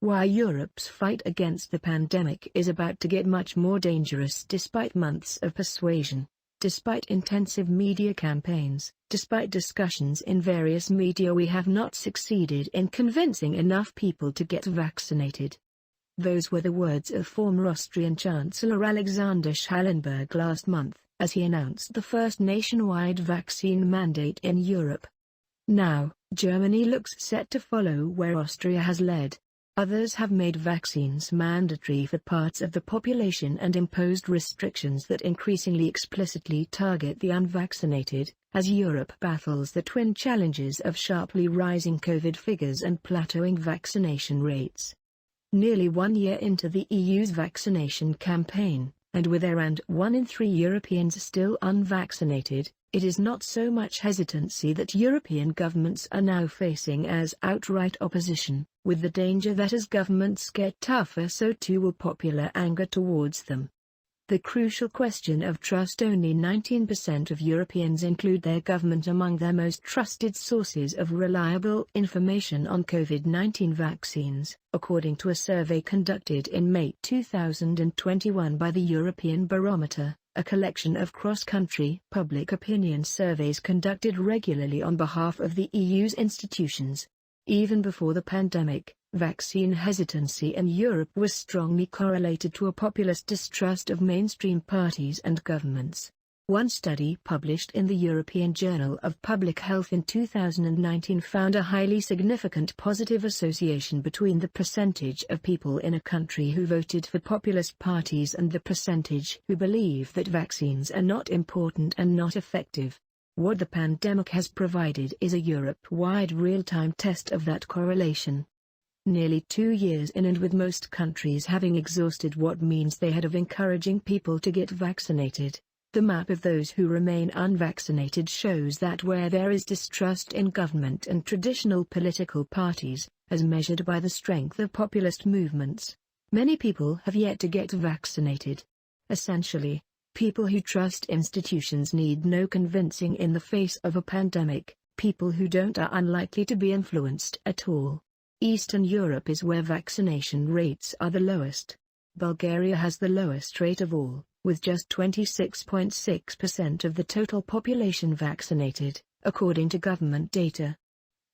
Why Europe's fight against the pandemic is about to get much more dangerous despite months of persuasion, despite intensive media campaigns, despite discussions in various media. We have not succeeded in convincing enough people to get vaccinated. Those were the words of former Austrian Chancellor Alexander Schallenberg last month, as he announced the first nationwide vaccine mandate in Europe. Now, Germany looks set to follow where Austria has led. Others have made vaccines mandatory for parts of the population and imposed restrictions that increasingly explicitly target the unvaccinated, as Europe battles the twin challenges of sharply rising COVID figures and plateauing vaccination rates. Nearly 1 year into the EU's vaccination campaign, and with around 1 in 3 Europeans still unvaccinated, it is not so much hesitancy that European governments are now facing as outright opposition, with the danger that as governments get tougher, so too will popular anger towards them. The crucial question of trust: only 19% of Europeans include their government among their most trusted sources of reliable information on COVID-19 vaccines, according to a survey conducted in May 2021 by the European Barometer, a collection of cross-country public opinion surveys conducted regularly on behalf of the EU's institutions. Even before the pandemic, vaccine hesitancy in Europe was strongly correlated to a populist distrust of mainstream parties and governments. One study published in the European Journal of Public Health in 2019 found a highly significant positive association between the percentage of people in a country who voted for populist parties and the percentage who believe that vaccines are not important and not effective. What the pandemic has provided is a Europe-wide real-time test of that correlation. Nearly 2 years in, and with most countries having exhausted what means they had of encouraging people to get vaccinated, the map of those who remain unvaccinated shows that where there is distrust in government and traditional political parties, as measured by the strength of populist movements, many people have yet to get vaccinated. Essentially, people who trust institutions need no convincing in the face of a pandemic. People who don't are unlikely to be influenced at all. Eastern Europe is where vaccination rates are the lowest. Bulgaria has the lowest rate of all, with just 26.6% of the total population vaccinated, according to government data.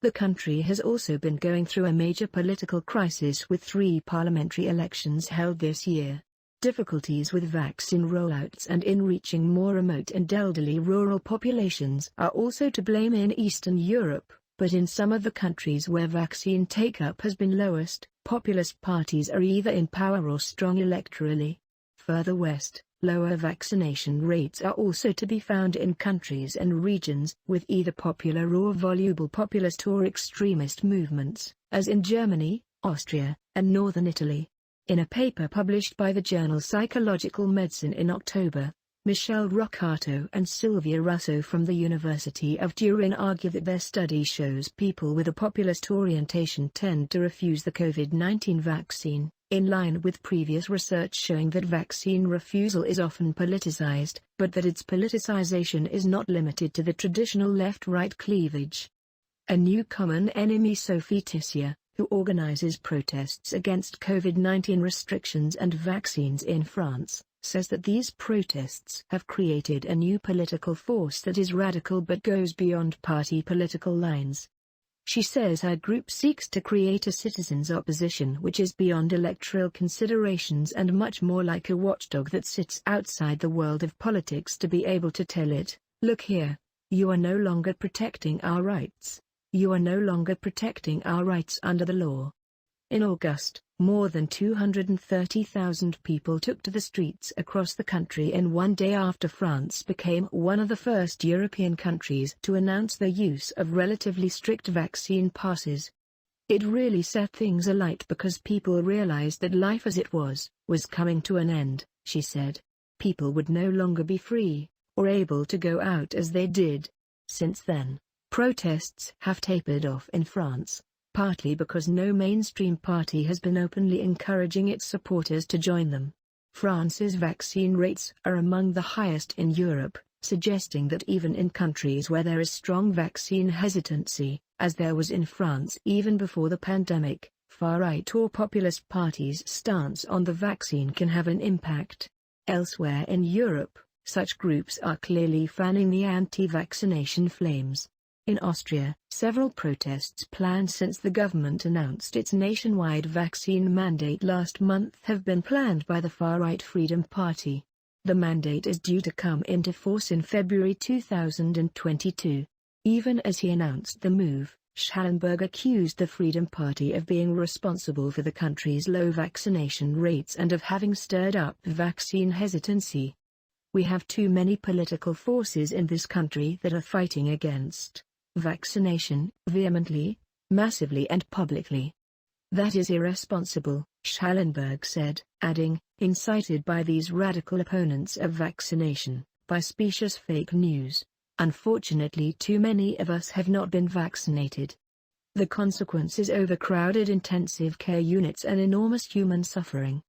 The country has also been going through a major political crisis with 3 parliamentary elections held this year. Difficulties with vaccine rollouts and in reaching more remote and elderly rural populations are also to blame in Eastern Europe. But in some of the countries where vaccine take-up has been lowest, populist parties are either in power or strong electorally. Further west, lower vaccination rates are also to be found in countries and regions with either popular or voluble populist or extremist movements, as in Germany, Austria, and northern Italy. In a paper published by the journal Psychological Medicine in October, Michelle Roccato and Silvia Russo from the University of Turin argue that their study shows people with a populist orientation tend to refuse the COVID-19 vaccine, in line with previous research showing that vaccine refusal is often politicized, but that its politicization is not limited to the traditional left-right cleavage. A new common enemy, Sophie Tissier, who organizes protests against COVID-19 restrictions and vaccines in France, says that these protests have created a new political force that is radical but goes beyond party political lines. She says her group seeks to create a citizens' opposition which is beyond electoral considerations and much more like a watchdog that sits outside the world of politics to be able to tell it, "Look here, you are no longer protecting our rights. You are no longer protecting our rights under the law." In August, more than 230,000 people took to the streets across the country in one day after France became one of the first European countries to announce the use of relatively strict vaccine passes. It really set things alight because people realized that life as it was coming to an end, she said. People would no longer be free, or able to go out as they did. Since then, protests have tapered off in France, partly because no mainstream party has been openly encouraging its supporters to join them. France's vaccine rates are among the highest in Europe, suggesting that even in countries where there is strong vaccine hesitancy, as there was in France even before the pandemic, Far-right or populist parties' stance on the vaccine can have an impact. Elsewhere in Europe, such groups are clearly fanning the anti-vaccination flames. In Austria, several protests planned since the government announced its nationwide vaccine mandate last month have been planned by the far-right Freedom Party. The mandate is due to come into force in February 2022. Even as he announced the move, Schallenberg accused the Freedom Party of being responsible for the country's low vaccination rates and of having stirred up vaccine hesitancy. "We have too many political forces in this country that are fighting against vaccination, vehemently, massively and publicly. That is irresponsible," Schallenberg said, adding, "incited by these radical opponents of vaccination, by specious fake news. Unfortunately too many of us have not been vaccinated. The consequence is overcrowded intensive care units and enormous human suffering.